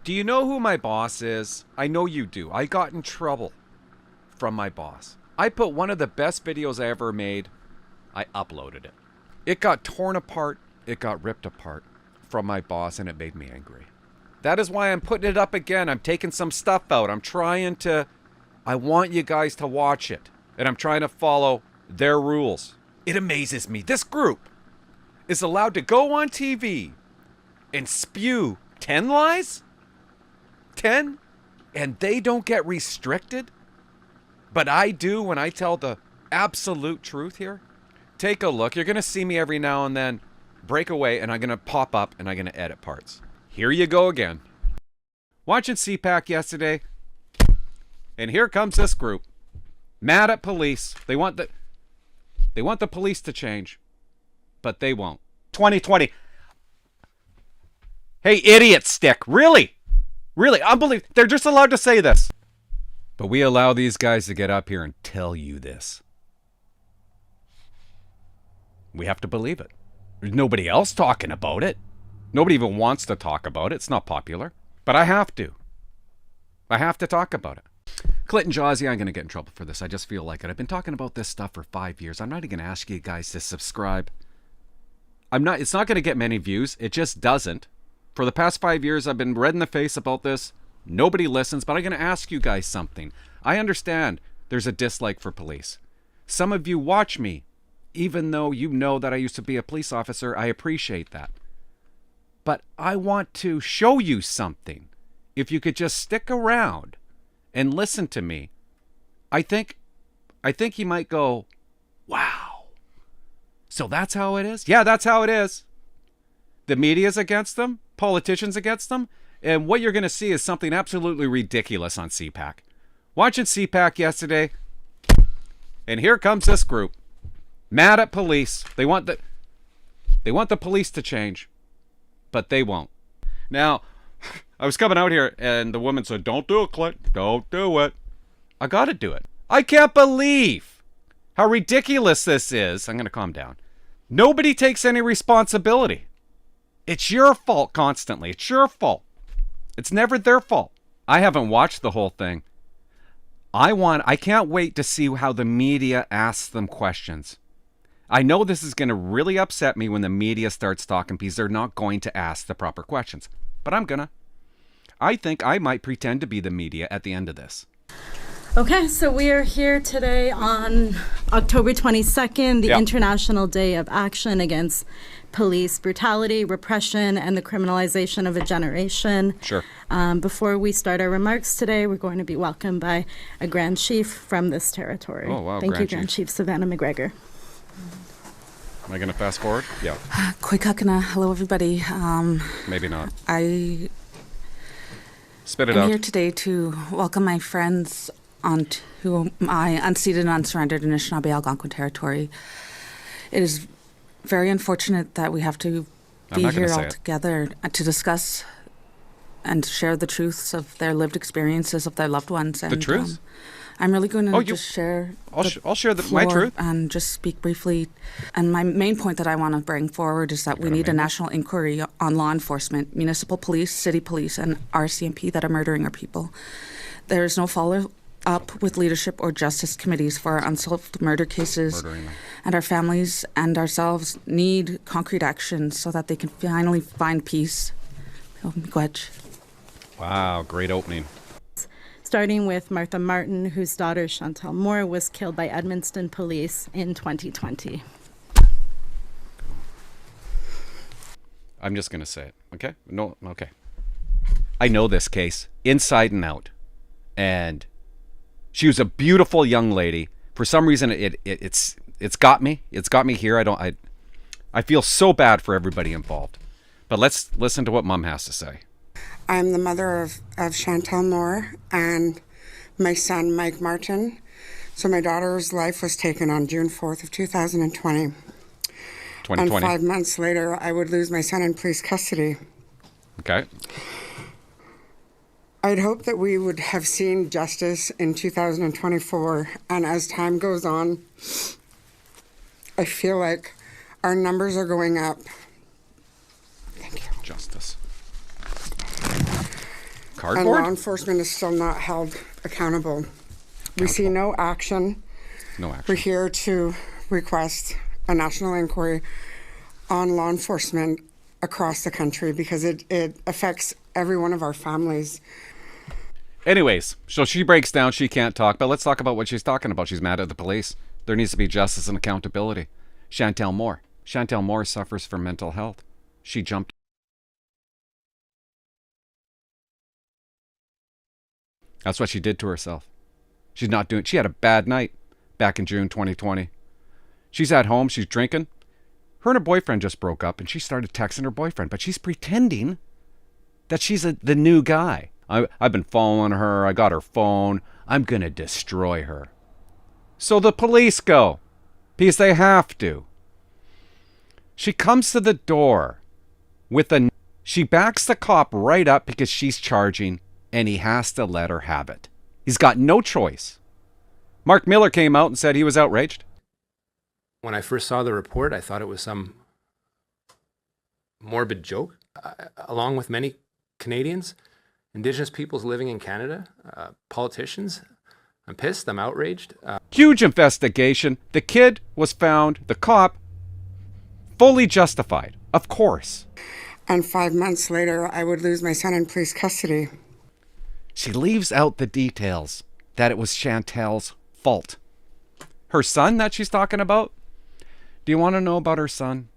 Do you know who my boss is? I know you do. I got in trouble from my boss. I put one of the best videos I ever made. I uploaded it. It got torn apart. It got ripped apart from my boss, and it made me angry. That is why I'm putting it up again. I'm taking some stuff out. I want you guys to watch it. And I'm trying to follow their rules. It amazes me. This group is allowed to go on TV and spew 10 lies? 10? And they don't get restricted? But I do when I tell the absolute truth here. Take a look. You're going to see me every now and then break away, and I'm going to pop up, and I'm going to edit parts. Here you go again. Watching CPAC yesterday, and here comes this group. Mad at police. They want the police to change, but they won't. 2020. Hey, idiot stick. Really? Really? Unbelievable. They're just allowed to say this. But we allow these guys to get up here and tell you this. We have to believe it. There's nobody else talking about it. Nobody even wants to talk about it. It's not popular. But I have to. I have to talk about it. Clinton Jawsey, I'm going to get in trouble for this. I just feel like it. I've been talking about this stuff for 5 years. I'm not even going to ask you guys to subscribe. It's not going to get many views. It just doesn't. For the past 5 years, I've been red in the face about this. Nobody listens, but I'm going to ask you guys something. I understand there's a dislike for police. Some of you watch me, even though you know that I used to be a police officer. I appreciate that. But I want to show you something. If you could just stick around and listen to me, I think he might go, wow. So that's how it is? Yeah, that's how it is. The media's against them, politicians against them, and what you're going to see is something absolutely ridiculous on CPAC. Watching CPAC yesterday, and here comes this group. Mad at police. They want the police to change, but they won't. Now, I was coming out here, and the woman said, don't do it, Clint. Don't do it. I got to do it. I can't believe how ridiculous this is. I'm going to calm down. Nobody takes any responsibility. It's your fault constantly. It's your fault. It's never their fault. I haven't watched the whole thing. I can't wait to see how the media asks them questions. I know this is going to really upset me when the media starts talking because they're not going to ask the proper questions. But I'm gonna. I think I might pretend to be the media at the end of this. Okay, so we are here today on October 22nd, the International Day of Action Against Police Brutality, Repression, and the Criminalization of a Generation. Sure. Before we start our remarks today, we're going to be welcomed by a Grand Chief from this territory. Oh, wow, Thank you, Grand Chief Savannah McGregor. Am I going to fast forward? Yeah. Koikakana, hello everybody. Maybe not. I Spit it am out. here today to welcome my friends onto my unceded and unsurrendered Anishinaabe Algonquin territory. It is very unfortunate that we have to be here all together to discuss and share the truths of their lived experiences of their loved ones. And, the truth? I'm really going to just share. I'll share my truth and just speak briefly. And my main point that I want to bring forward is that we need a national inquiry on law enforcement, municipal police, city police, and RCMP that are murdering our people. There is no follow-up with leadership or justice committees for our unsolved murder cases, and our families and ourselves need concrete action so that they can finally find peace. Wow, great opening. Starting with Martha Martin, whose daughter Chantel Moore was killed by Edmundston police in 2020. I'm just going to say it, okay? No, okay. I know this case inside and out. And she was a beautiful young lady. For some reason, it's got me. It's got me here. I feel so bad for everybody involved. But let's listen to what Mom has to say. I'm the mother of Chantel Moore and my son, Mike Martin. So my daughter's life was taken on June 4th of 2020. 2020. And 5 months later, I would lose my son in police custody. Okay. I'd hoped that we would have seen justice in 2024. And as time goes on, I feel like our numbers are going up. Thank you. Justice. And law Cardboard? enforcement is still not held accountable. We see no action. No We're action. here to request a national inquiry on law enforcement across the country because it affects every one of our families. Anyways, so she breaks down. She can't talk, but let's talk about what she's talking about. She's mad at the police. There needs to be justice and accountability. Chantel Moore. Chantel Moore suffers from mental health. She jumped. That's what she did to herself. She had a bad night back in June 2020. She's at home. She's drinking. Her and her boyfriend just broke up, and she started texting her boyfriend, but she's pretending that she's the new guy. I've been following her. I got her phone. I'm going to destroy her. So the police go, because they have to. She comes to the door with she backs the cop right up because she's charging, and he has to let her have it. He's got no choice. Mark Miller came out and said he was outraged. When I first saw the report, I thought it was some morbid joke. Along with many Canadians, Indigenous peoples living in Canada, politicians, I'm pissed, I'm outraged. Huge investigation. The kid was found, the cop, fully justified, of course. And 5 months later, I would lose my son in police custody. She leaves out the details that it was Chantel's fault. Her son that she's talking about, do you want to know about her son?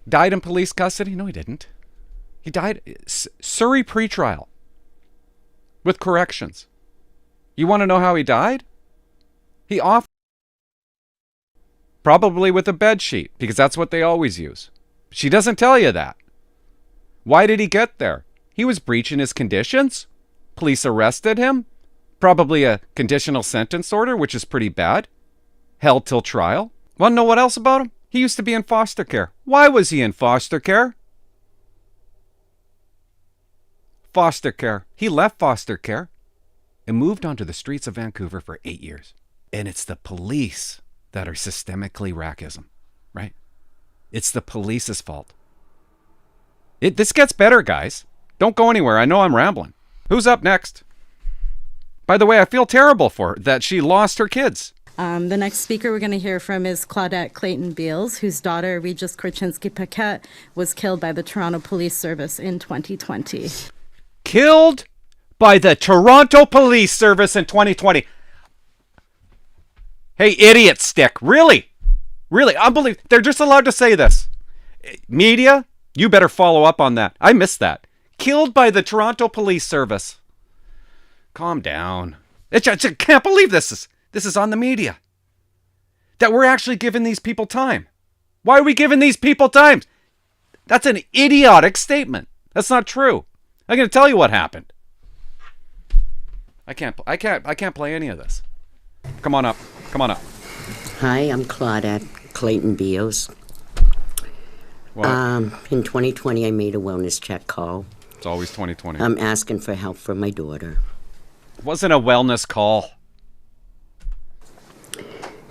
Died in police custody? No, he didn't. He died Surrey pretrial with corrections. You want to know how he died? He offered, probably with a bed sheet, because that's what they always use. She doesn't tell you that. Why did he get there? He was breaching his conditions. Police arrested him. Probably a conditional sentence order, which is pretty bad. Held till trial. Want to know what else about him? He used to be in foster care. Why was he in foster care? Foster care. He left foster care and moved onto the streets of Vancouver for 8 years. And it's the police that are systemically racism, right? It's the police's fault. This gets better, guys. Don't go anywhere. I know I'm rambling. Who's up next? By the way, I feel terrible for her that she lost her kids. The next speaker we're going to hear from is Claudette Clayton-Beals, whose daughter, Regis Korchinski-Paquette, was killed by the Toronto Police Service in 2020. Killed by the Toronto Police Service in 2020. Hey, idiot stick. Really? Really? Unbelievable. They're just allowed to say this. Media, you better follow up on that. I missed that. Killed by the Toronto Police Service. Calm down. I can't believe this is on the media. That we're actually giving these people time. Why are we giving these people time? That's an idiotic statement. That's not true. I'm going to tell you what happened. I can't play any of this. Come on up. Come on up. Hi, I'm Claudette Clayton-Beals. What? In 2020, I made a wellness check call. It's always 2020. I'm asking for help for my daughter. It wasn't a wellness call.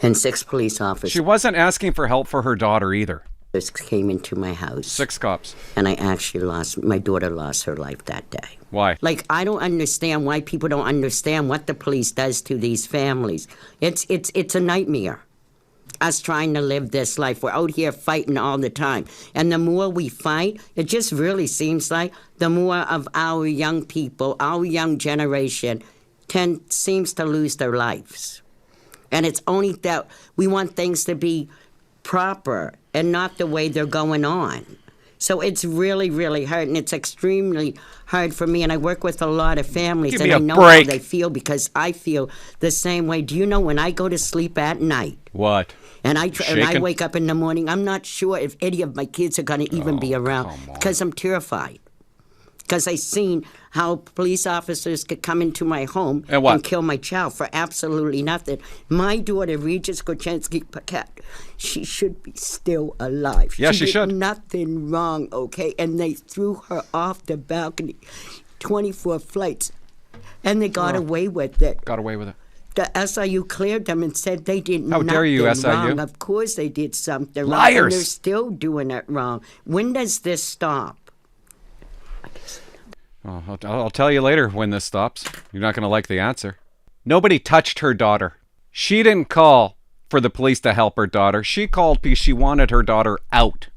And 6 police officers She wasn't asking for help for her daughter either. came into my house. 6 cops. And my daughter lost her life that day. Why? Like, I don't understand why people don't understand what the police does to these families. It's a nightmare. Us trying to live this life. We're out here fighting all the time. And the more we fight, it just really seems like the more of our young people, our young generation, seems to lose their lives. And it's only that we want things to be proper and not the way they're going on. So it's really, really hard, and it's extremely hard for me. And I work with a lot of families, and I know how they feel because I feel the same way. Do you know when I go to sleep at night? What? And I wake up in the morning, I'm not sure if any of my kids are going to even be around because I'm terrified. Because I seen how police officers could come into my home and kill my child for absolutely nothing. My daughter, Regis Korchinski-Paquette, she should be still alive. Yeah, she should. Did nothing wrong, okay? And they threw her off the balcony, 24 flights, and they got away with it. Got away with it. The SIU cleared them and said they did How dare you, SIU? wrong. Of course they did something wrong. Liars! And they're still doing it wrong. When does this stop? I'll tell you later when this stops. You're not going to like the answer. Nobody touched her daughter. She didn't call for the police to help her daughter. She called because she wanted her daughter out.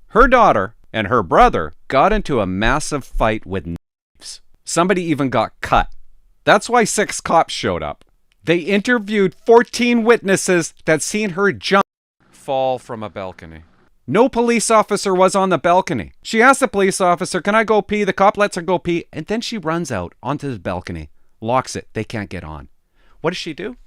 Her daughter and her brother got into a massive fight with knives. Somebody even got cut. That's why 6 cops showed up. They interviewed 14 witnesses that seen her fall from a balcony. No police officer was on the balcony. She asked the police officer, "Can I go pee?" The cop lets her go pee, and then she runs out onto the balcony, locks it. They can't get on. What does she do?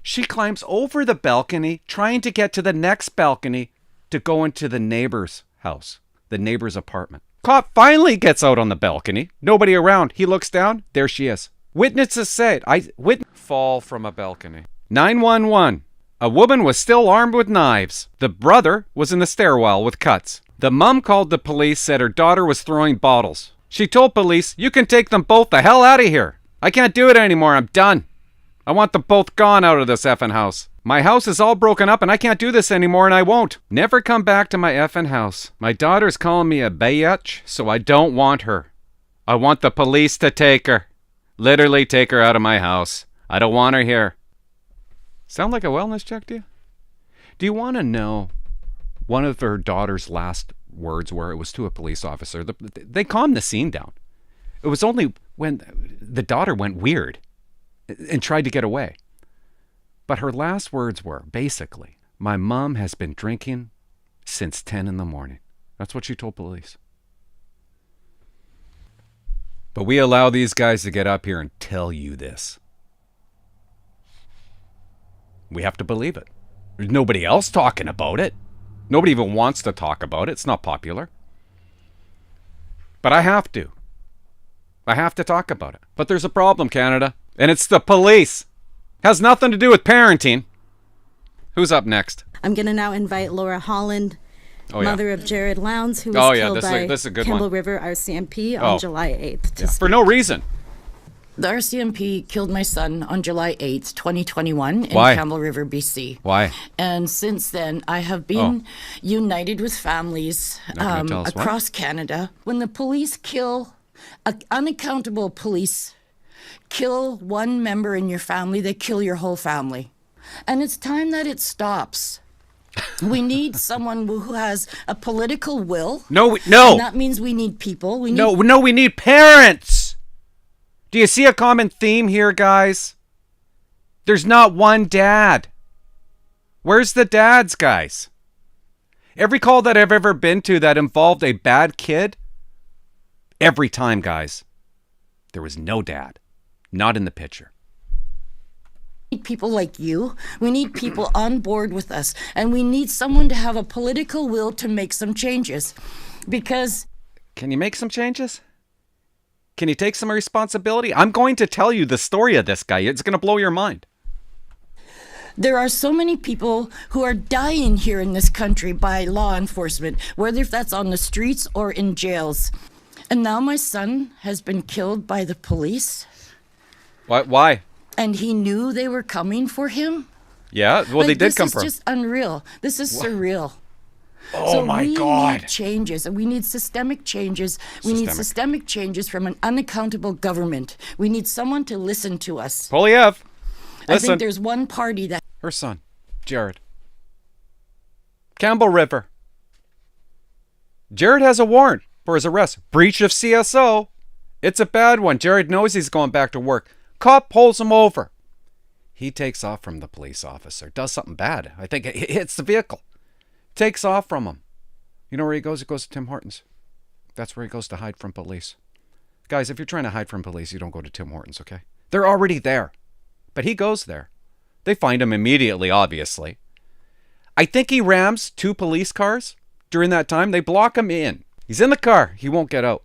She climbs over the balcony, trying to get to the next balcony to go into the neighbor's house, the neighbor's apartment. Cop finally gets out on the balcony. Nobody around. He looks down. There she is. Witnesses said, fall from a balcony. 911. A woman was still armed with knives. The brother was in the stairwell with cuts. The mom called the police, said her daughter was throwing bottles. She told police, "You can take them both the hell out of here. I can't do it anymore. I'm done. I want them both gone out of this effing house. My house is all broken up and I can't do this anymore and I won't. Never come back to my effing house. My daughter's calling me a bitch, so I don't want her. I want the police to take her. Literally take her out of my house. I don't want her here." Sound like a wellness check to you? Do you want to know one of her daughter's last words were? It was to a police officer. They calmed the scene down. It was only when the daughter went weird and tried to get away. But her last words were, basically, "My mom has been drinking since 10 in the morning." That's what she told police. But we allow these guys to get up here and tell you this. We have to believe it. There's nobody else talking about it. Nobody even wants to talk about it. It's not popular. But I have to. I have to talk about it. But there's a problem, Canada, and it's the police. Has nothing to do with parenting. Who's up next? I'm going to now invite Laura Holland, mother of Jared Lowndes, who was killed by this is a good Campbell one. River RCMP on July 8th. For no reason. The RCMP killed my son on July 8th, 2021 in Why? Campbell River, BC. Why? And since then, I have been united with families Not gonna tell us across Canada. When the police kill, unaccountable police kill one member in your family, they kill your whole family. And it's time that it stops. We need someone who has a political will. No. And that means we need people. We need parents. Do you see a common theme here, guys? There's not one dad. Where's the dads, guys? Every call that I've ever been to that involved a bad kid, every time, guys, there was no dad. Not in the picture. We need people like you. We need people on board with us. And we need someone to have a political will to make some changes. Because... Can you make some changes? Can you take some responsibility? I'm going to tell you the story of this guy. It's going to blow your mind. there are so many people who are dying here in this country by law enforcement, whether that's on the streets or in jails. And now my son has been killed by the police. Why? And he knew they were coming for him. Yeah, well, they did come for him. This is just unreal. This is surreal. Oh, my God. We need changes, and we need systemic changes. We need systemic changes from an unaccountable government. We need someone to listen to us. Poilievre, listen. I think there's one party that... Her son, Jared. Campbell River. Jared has a warrant for his arrest. Breach of CSO. It's a bad one. Jared knows he's going back to work. Cop pulls him over. He takes off from the police officer. Does something bad. I think it hits the vehicle. Takes off from him. You know where he goes? He goes to Tim Hortons. That's where he goes to hide from police. Guys, if you're trying to hide from police, you don't go to Tim Hortons, okay? They're already there. But he goes there. They find him immediately, obviously. I think he rams 2 police cars during that time. They block him in. He's in the car. He won't get out.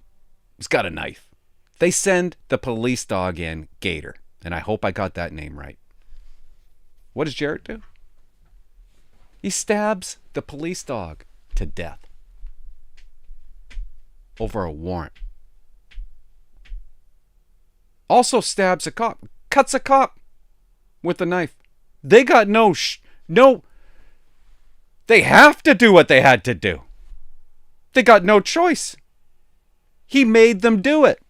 He's got a knife. They send the police dog in, Gator. And I hope I got that name right. What does Jared do? He stabs the police dog to death over a warrant. Also stabs a cop, cuts a cop with a knife. They got no, they have to do what they had to do. They got no choice. He made them do it.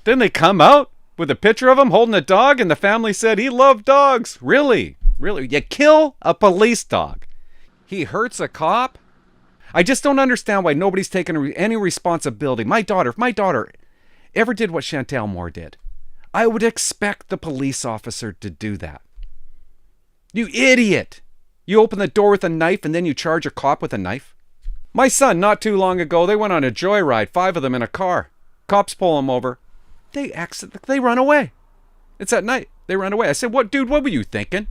Then they come out with a picture of him holding a dog, and the family said he loved dogs. Really? Really? You kill a police dog. He hurts a cop? I just don't understand why nobody's taking any responsibility. If my daughter ever did what Chantal Moore did, I would expect the police officer to do that. You idiot! You open the door with a knife and then you charge a cop with a knife? My son, not too long ago, they went on a joyride, 5 of them in a car. Cops pull them over. They run away. It's at night. They run away. I said, what were you thinking?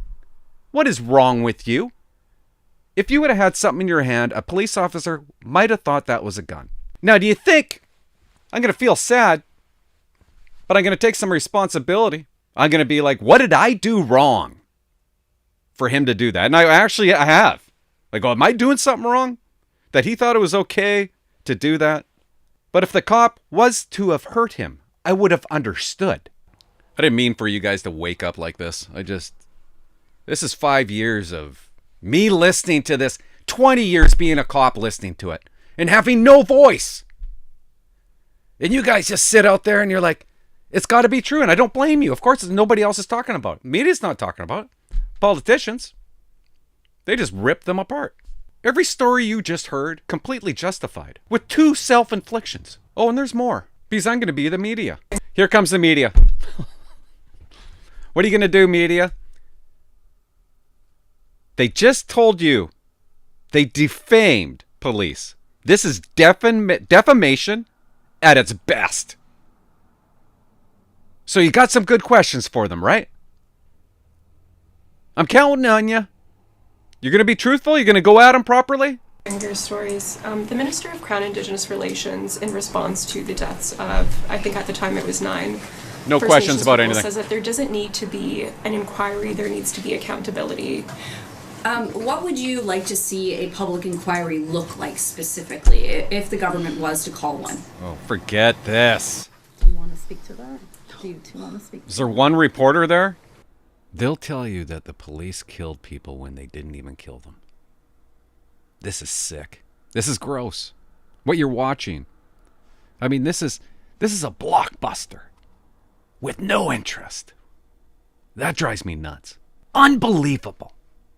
What is wrong with you? If you would have had something in your hand, a police officer might have thought that was a gun. Now, do you think I'm going to feel sad, but I'm going to take some responsibility? I'm going to be like, what did I do wrong for him to do that? And I have. Like, am I doing something wrong? That he thought it was okay to do that? But if the cop was to have hurt him, I would have understood. I didn't mean for you guys to wake up like this. This is 5 years of me listening to this, 20 years being a cop listening to it, and having no voice. And you guys just sit out there and you're like, it's got to be true. And I don't blame you. Of course, nobody else is talking about it. Media's not talking about it. Politicians, they just rip them apart. Every story you just heard, completely justified, with 2 self-inflictions. Oh, and there's more, because I'm going to be the media. Here comes the media. What are you going to do, media? They just told you they defamed police. This is defamation at its best. So you got some good questions for them, right? I'm counting on you. You're going to be truthful? You're going to go at them properly? Your stories. The Minister of Crown Indigenous Relations, in response to the deaths of, I think at the time it was 9. No First questions Nations about people, anything. says that there doesn't need to be an inquiry, there needs to be accountability. What would you like to see a public inquiry look like specifically, if the government was to call one? Oh, forget this. Do you want to speak to that? Do you two want to speak to Is there one reporter there? They'll tell you that the police killed people when they didn't even kill them. This is sick. This is gross. What you're watching. I mean, this is a blockbuster with no interest. That drives me nuts. Unbelievable.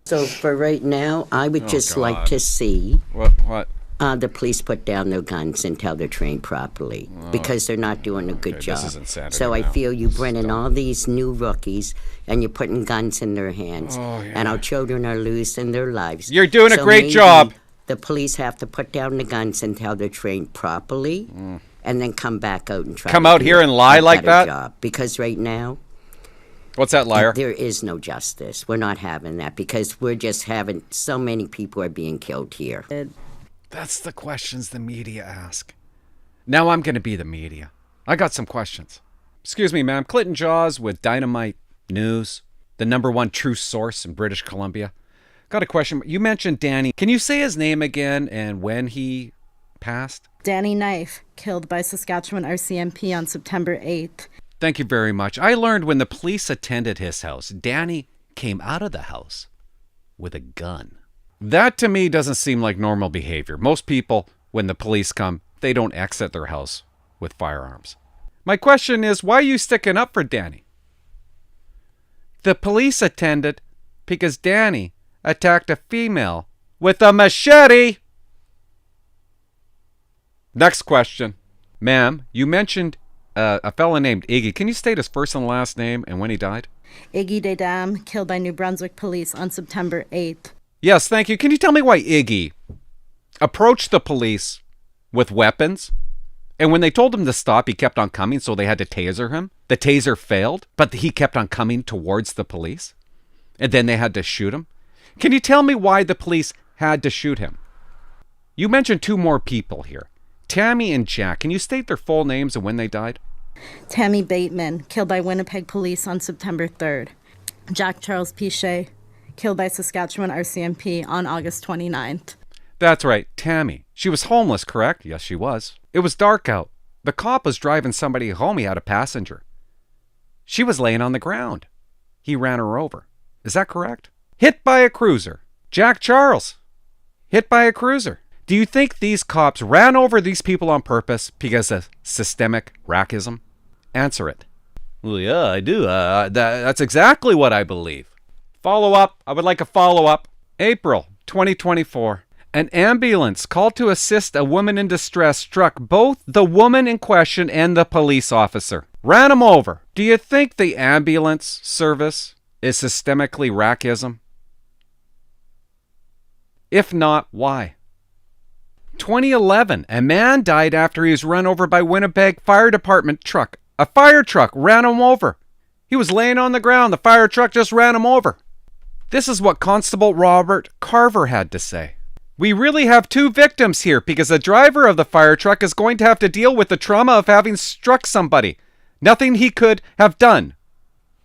So for right now, I would just like God. to see What? the police put down their guns until they're trained properly, because they're not doing a good Okay, job. this is insanity So I now. feel you bring in all these new rookies and you're putting guns in their hands, and our children are losing their lives. You're doing a So great maybe job. The police have to put down the guns until they're trained properly, and then come back out and try. Come to out do here and lie a like better that? job. Because right now, What's that, liar? there is no justice. We're not having that, because we're just having so many people are being killed here. That's the questions the media ask. Now I'm going to be the media. I got some questions. Excuse me, ma'am. Clinton Jaws with Dynamite News, the #1 true source in British Columbia. Got a question. You mentioned Danny. Can you say his name again and when he passed? Danny Knife, killed by Saskatchewan RCMP on September 8th. Thank you very much. I learned when the police attended his house, Danny came out of the house with a gun. That to me doesn't seem like normal behavior. Most people, when the police come, they don't exit their house with firearms. My question is, why are you sticking up for Danny? The police attended because Danny attacked a female with a machete. Next question. Ma'am, you mentioned a fella named Iggy. Can you state his first and last name and when he died? Iggy Dedam, killed by New Brunswick police on September 8th. Yes, thank you. Can you tell me why Iggy approached the police with weapons, and when they told him to stop, he kept on coming, so they had to taser him? The taser failed, but he kept on coming towards the police, and then they had to shoot him? Can you tell me why the police had to shoot him? You mentioned 2 more people here, Tammy and Jack. Can you state their full names and when they died? Tammy Bateman, killed by Winnipeg police on September 3rd. Jack Charles Pichet, killed by Saskatchewan RCMP on August 29th. That's right, Tammy. She was homeless, correct? Yes, she was. It was dark out. The cop was driving somebody home. He had a passenger. She was laying on the ground. He ran her over. Is that correct? Hit by a cruiser. Jack Charles, hit by a cruiser. Do you think these cops ran over these people on purpose because of systemic racism? Answer it. Well, yeah, I do. That's exactly what I believe. Follow up. I would like a follow up. April 2024. An ambulance called to assist a woman in distress struck both the woman in question and the police officer. Ran him over. Do you think the ambulance service is systemically racism? If not, why? 2011, a man died after he was run over by Winnipeg Fire Department truck. A fire truck ran him over. He was laying on the ground. The fire truck just ran him over. This is what Constable Robert Carver had to say. We really have two victims here because the driver of the fire truck is going to have to deal with the trauma of having struck somebody. Nothing he could have done.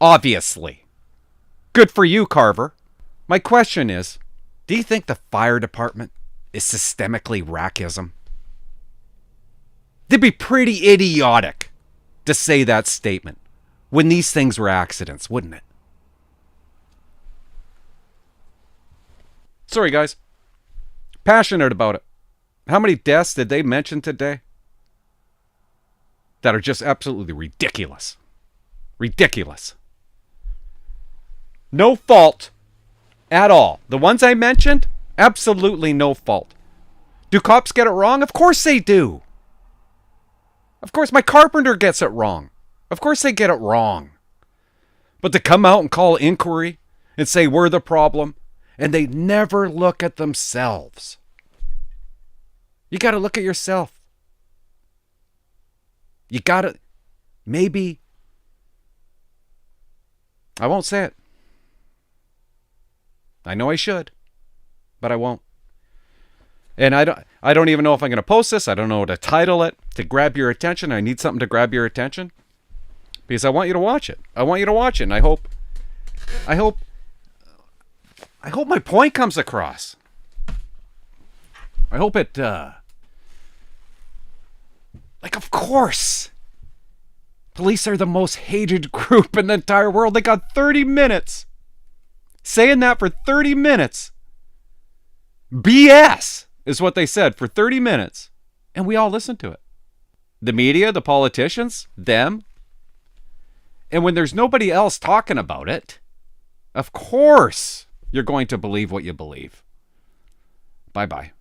Obviously. Good for you, Carver. My question is, do you think the fire department is systemically racism? They'd be pretty idiotic to say that statement when these things were accidents, wouldn't it? Sorry, guys. Passionate about it. How many deaths did they mention today that are just absolutely ridiculous? Ridiculous. No fault at all. The ones I mentioned, absolutely no fault. Do cops get it wrong? Of course they do. Of course my carpenter gets it wrong. Of course they get it wrong. But to come out and call inquiry and say we're the problem, and they never look at themselves. You got to look at yourself. You got to, maybe, I won't say it. I know I should, but I won't. And I don't even know if I'm going to post this. I don't know how to title it to grab your attention. I need something to grab your attention because I want you to watch it. I want you to watch it, and I hope my point comes across. I hope it, of course, police are the most hated group in the entire world. They got 30 minutes saying that for 30 minutes. BS is what they said for 30 minutes. And we all listened to it. The media, the politicians, them. And when there's nobody else talking about it, of course, you're going to believe what you believe. Bye-bye.